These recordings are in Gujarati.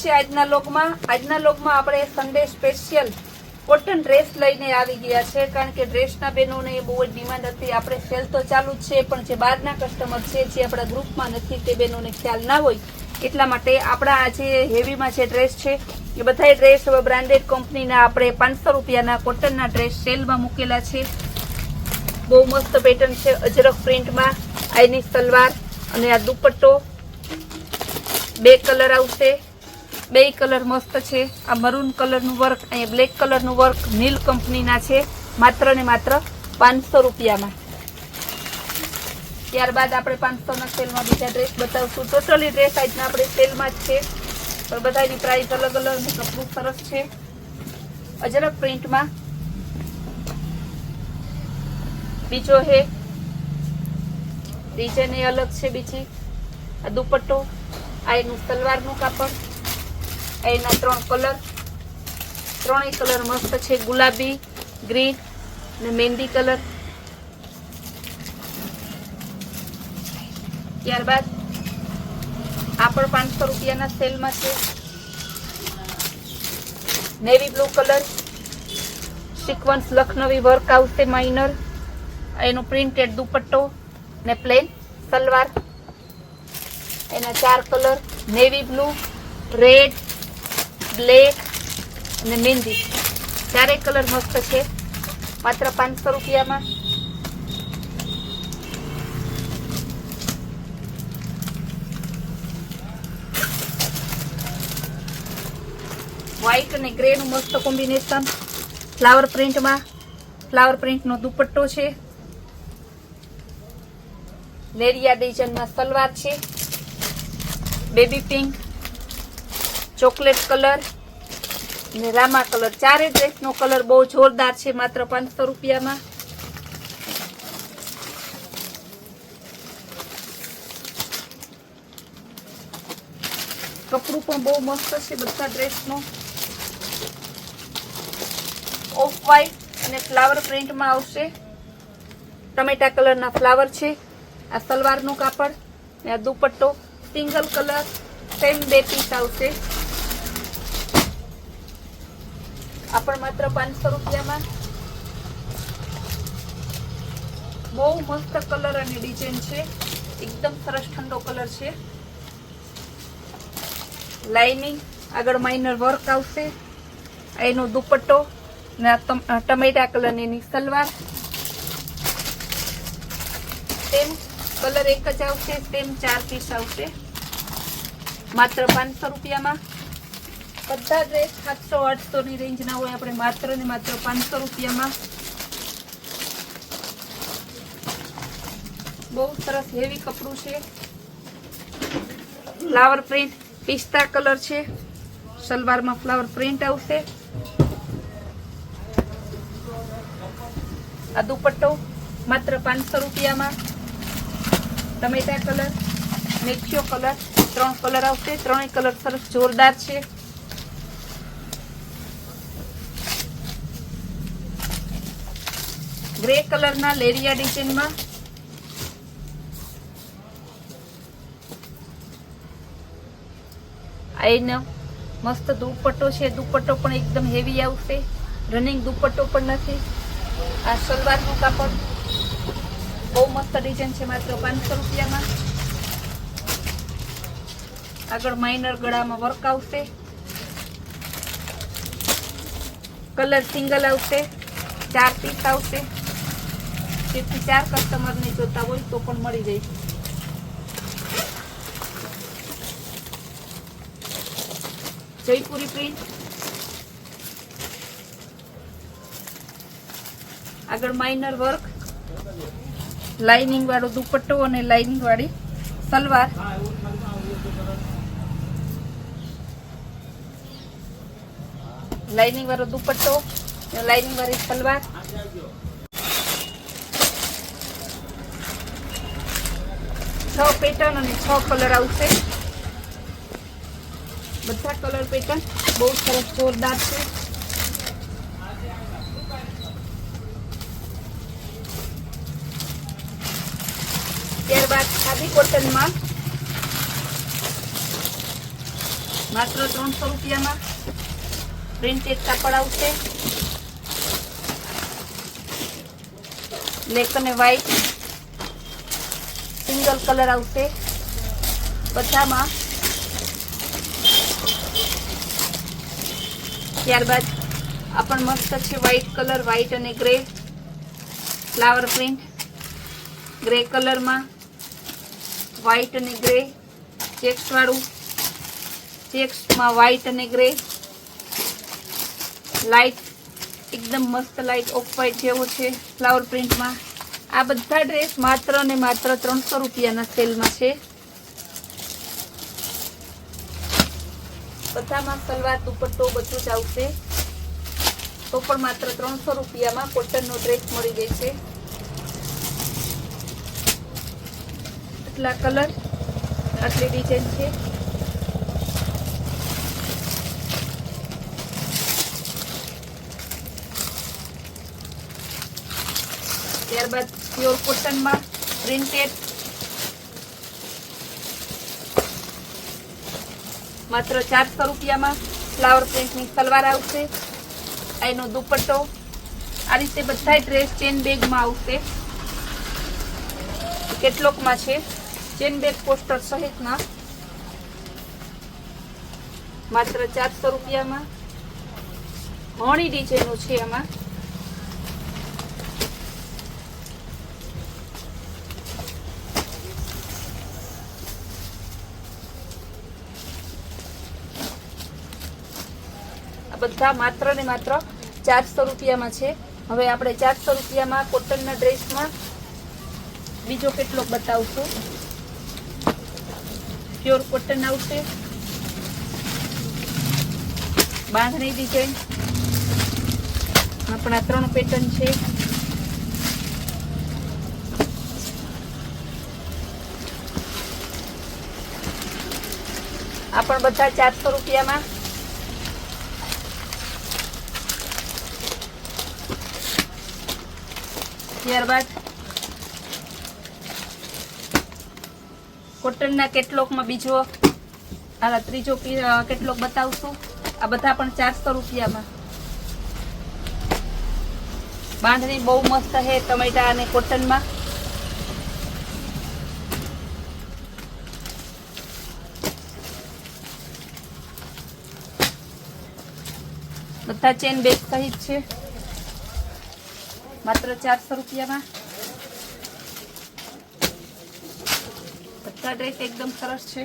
છે આજના લોકમાં આપણે સન્ડે સ્પેશિયલ કોટન ડ્રેસ લઈને આવી ગયા છે, કારણ કે ડ્રેસના બહેનોને બહુ જ ડિમાન્ડ હતી. આપણે સેલ તો ચાલુ જ છે, પણ જે બહારના કસ્ટમર છે, જે આપણા ગ્રુપમાં નથી, તે બહેનોને ખ્યાલ ના હોય, એટલા માટે આપણા આજે હેવીમાં જે ડ્રેસ છે એ બધા ડ્રેસ હવે બ્રાન્ડેડ કંપનીના આપણે 500 રૂપિયાના કોટનના ડ્રેસ સેલમાં મૂકેલા છે. બહુ મસ્ત પેટર્ન છે, અજરક પ્રિન્ટમાં. આની સલવાર અને આ દુપટ્ટો, 2 કલર આવશે. 2 કલર મસ્ત છે. આ મરૂન કલરનું વર્ક, અહીંયા બ્લેક કલરનું વર્ક નીલ કંપનીના છે, માત્ર ને માત્ર 500 રૂપિયામાં. ત્યારબાદ આપણે 500ના સેલમાં બીજા ડ્રેસ બતાવશું. ટોટલી ડ્રેસ આજના આપણે સેલમાં જ છે, પણ બધાની પ્રાઇસ અલગ અલગ ને કપડું સરસ છે. અજરક પ્રિન્ટમાં બીજો હે ડિઝાઇન એ અલગ છે. બીજી આ દુપટ્ટો, આ એનું સલવારનું કાપડ, એના 3 કલર, 3 કલર મસ્ત છે. ગુલાબી, ગ્રીન ને મહેંદી કલર. ત્યારબાદ આ પણ 500 રૂપિયાના સેલમાં છે. Navy blue colour, sequence Lucknowi work આવશે માઇનર. એનો પ્રિન્ટેડ દુપટ્ટો ને પ્લેન સલવાર. એના 4 colour, navy blue, red, black અને મહેંદી. 4 કલર મસ્ત છે, માત્ર 500 રૂપિયામાં. વ્હાઈટ અને ગ્રે નું મસ્ત કોમ્બિનેશન, ફ્લાવર પ્રિન્ટમાં. ફ્લાવર પ્રિન્ટનો દુપટ્ટો છે. લેરિયા ડિઝાઇનમાં સલવાર છે. બેબી પિંક, ચોકલેટ કલર ને રામા કલર. 4 ડ્રેસનો કલર બહુ જોરદાર છે, માત્ર 500 રૂપિયામાં. કપડું પણ બહુ મસ્ત છે બધા ડ્રેસનો. ઓફ વ્હાઈટ અને ફ્લાવર પ્રિન્ટમાં આવશે. ટમેટા કલરના ફ્લાવર છે. આ સલવારનું કાપડ ને આ દુપટ્ટો. સિંગલ કલર, સેમ 2 પીસ આવશે. આ પણ માત્ર 500 રૂપિયામાં. બહુ મસ્ત કલર અને ડિઝાઇન છે, એકદમ સરસ ઠંડો કલર છે. લાઇનિંગ, આગળ માઇનર વર્ક આવશે. એનો દુપટ્ટો ને ટમેટા કલરની એની સલવાર. સેમ કલર એક જ આવશે, સેમ 4 પીસ આવશે, માત્ર 500 રૂપિયામાં. બધા ડ્રેસ 700-800 ની રેન્જના હોય, આપણે માત્ર ને માત્ર 500 રૂપિયામાં. બહુ સરસ હેવી કપડું છે. ફ્લાવર પ્રિન્ટ, પિસ્તા કલર છે. સલવારમાં ફ્લાવર પ્રિન્ટ આવશે. આ દુપટ્ટો માત્ર 500 રૂપિયામાં. ટમેટા કલર, મેક્યો કલર, 3 કલર આવશે. 3 કલર સરસ જોરદાર છે. ગ્રે કલરના લેરિયા ડિઝાઇનમાં. આનો મસ્ત દુપટ્ટો છે. દુપટ્ટો પણ એકદમ હેવી આવશે, રનિંગ દુપટ્ટો પણ નથી. આ સલવારનું કાપડ બહુ મસ્ત ડિઝાઇન છે, માત્ર 500 રૂપિયામાં. આગળ માઇનર ગળામાં વર્ક આવશે. કલર સિંગલ આવશે, 4 પીસ આવશે. જેથી 4 કસ્ટમરને જોતા હોય તો પણ મળી જાય. જયપુરી પ્રિન્ટ, આગળ માઇનર વર્ક, લાઇનિંગ વાળો દુપટ્ટો અને લાઇનિંગ વાળી સલવાર. લાઇનિંગ વાળો દુપટ્ટો, લાઇનિંગ વાળી સલવાર. છ પેટર્ન અને 6 કલર આવશે. બધા કલર પેટર્ન બહુ સરસ જોરદાર છે. ત્યારબાદ ખાદી કોટનમાં માત્ર 300 રૂપિયામાં પ્રિન્ટેડ કાપડ આવશે. બ્લેક અને વ્હાઈટ સિંગલ કલર આવશે બધામાં. ત્યારબાદ આ પણ મસ્ત છે વ્હાઈટ કલર, વ્હાઈટ અને ગ્રે ફ્લાવર પ્રિન્ટ. ગ્રે કલરમાં વ્હાઈટ અને ગ્રે ચેક્સ વાળું, ચેક્સમાં વ્હાઈટ અને ગ્રે લાઈટ, એકદમ મસ્ત લાઈટ ઓફ વ્હાઈટ જેવો છે ફ્લાવર પ્રિન્ટમાં. આ બધા ડ્રેસ માત્ર ને માત્ર 300 રૂપિયાના સેલમાં છે. બધામાં સલવાર દુપટ્ટો બધું જ આવશે. તો પણ માત્ર 300 રૂપિયામાં કોટનનો ડ્રેસ મળી જશે. આટલા કલર, આટલી ડિઝાઇન છે. ત્યારબાદ પ્યોર કોટનમાં પ્રિન્ટેડ માત્ર 400 રૂપિયામાં ફ્લાવર પ્રિન્ટની સલવાર આવશે. એનો દુપટ્ટો આ રીતે બધા ડ્રેસ ચેન બેગમાં આવશે. કેટલોકમાં છે ચેન બેગ પોસ્ટર સહિતના માત્ર 400 રૂપિયામાં. ઘણી ડિઝાઇનો છે આમાં. બધા માત્ર ને માત્ર 400 રૂપિયામાં છે. હવે આપણે 400 રૂપિયામાં કોટનના ડ્રેસમાં બીજો કેટલોક બતાવશું. પ્યોર કોટન આવશે, બાંધણી ડિઝાઇન. આપણા 3 પેટર્ન છે. આ પણ બધા 400 રૂપિયામાં. ત્યારબાદ કોટનના કેટલોકમાં બીજો ત્રીજો કેટલોક બતાવશું. આ બધા પણ 400 રૂપિયામાં. બાંધણી બહુ મસ્ત છે ટમેટા અને કોટનમાં. બધા ચેન બેગ સહિત છે માત્ર 400 રૂપિયામાં. બધા ડ્રેસ એકદમ સરસ છે.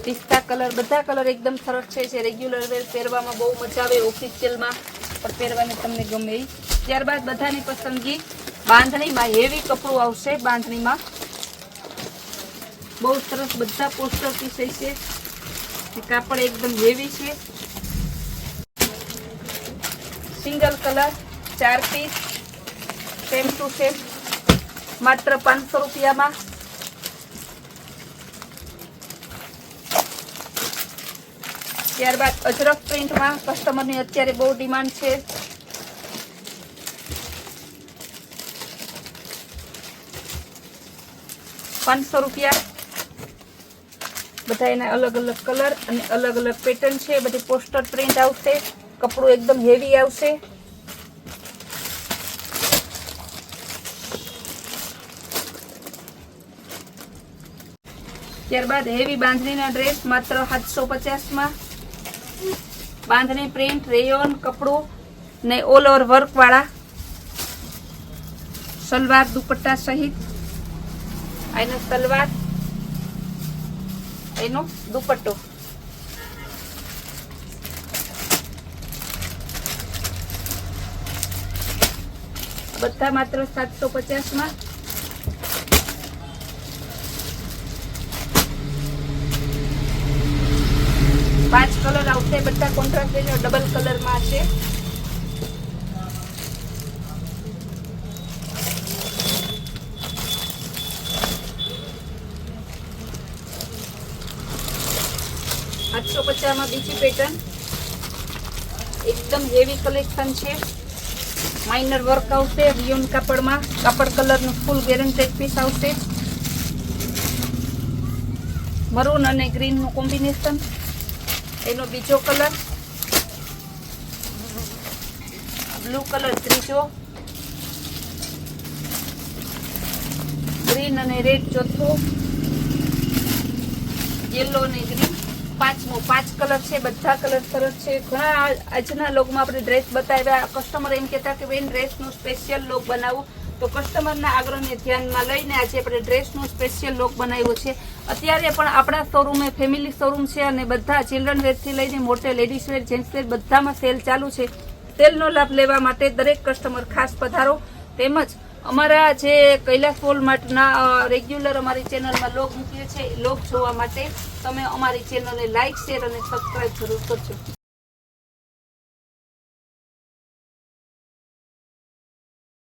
પિસ્તા કલર, બધા કલર એકદમ સરસ છે. જે રેગ્યુલર વેર પહેરવામાં બહુ મજા આવે, ઓફિશિયલમાં પણ પહેરવાને તમને ગમે. ત્યારબાદ બધાની પસંદગી બાંધણીમાં હેવી કપડું આવશે. બાંધણીમાં બહુ સરસ બધા પોસ્ટર પીસ છે. કાપડ એકદમ હેવી છે. Single colour 4 piece same to same માત્ર 500 રૂપિયામાં. ત્યારબાદ અજરક પ્રિન્ટમાં કસ્ટમરની અત્યારે બહુ ડિમાન્ડ છે. ₹500. બધા એના અલગ અલગ કલર અને અલગ અલગ પેટર્ન છે. બધી પોસ્ટર પ્રિન્ટ આવશે. કપડું એકદમ હેવી આવશે. ત્યારબાદ હેવી બાંધણીના ડ્રેસ માત્ર 750માં. બાંધણી પ્રિન્ટ, રેયોન કપડું ને ઓલ ઓવર વર્ક વાળા સલવાર દુપટ્ટા સહિત. એનો સલવાર, એનો દુપટ્ટો. બધા માત્ર 750માં. પાંચ કલર આવશે. બધા કોન્ટ્રાસ્ટ ડબલ કલરમાં છે. ₹850 બીજી પેટર્ન. એકદમ હેવી કલેક્શન છે. માઇનર વર્ક આવશે. રિયોન કાપડમાં કાપડ કલરનું ફૂલ ગેરંટેડ પીસ આવશે. મરૂન અને ગ્રીનનું કોમ્બિનેશન, એનો બીજો કલર, બ્લુ કલર ત્રીજો, ગ્રીન અને રેડ ચોથો, યેલો અને ગ્રીન પાંચમો. 5 કલર છે, બધા કલર સરસ છે. ઘણા આજના લોગમાં આપણે ડ્રેસ બતાવ્યા. કસ્ટમર એમ કહેતા કે બેન ડ્રેસનું સ્પેશિયલ લોગ બનાવો, તો કસ્ટમરના આગ્રહને ધ્યાનમાં લઈને આજે આપણે ડ્રેસનું સ્પેશિયલ લોગ બનાવ્યો છે. અત્યારે પણ આપણા શોરૂમે ફેમિલી શોરૂમ છે અને બધા ચિલ્ડ્રન વેરથી લઈને મોટે લેડીઝ વેર, જેન્ટ્સ વેર બધામાં સેલ ચાલુ છે. સેલનો લાભ લેવા માટે દરેક કસ્ટમર ખાસ પધારો. તેમજ અમારા જે કૈલાસ વોલમાર્ટના રેગ્યુલર અમારી ચેનલમાં લોગ મૂકીએ છીએ, લોગ જોવા માટે તમે અમારી ચેનલને લાઇક, શેર અને સબસ્ક્રાઇબ જરૂર કરજો.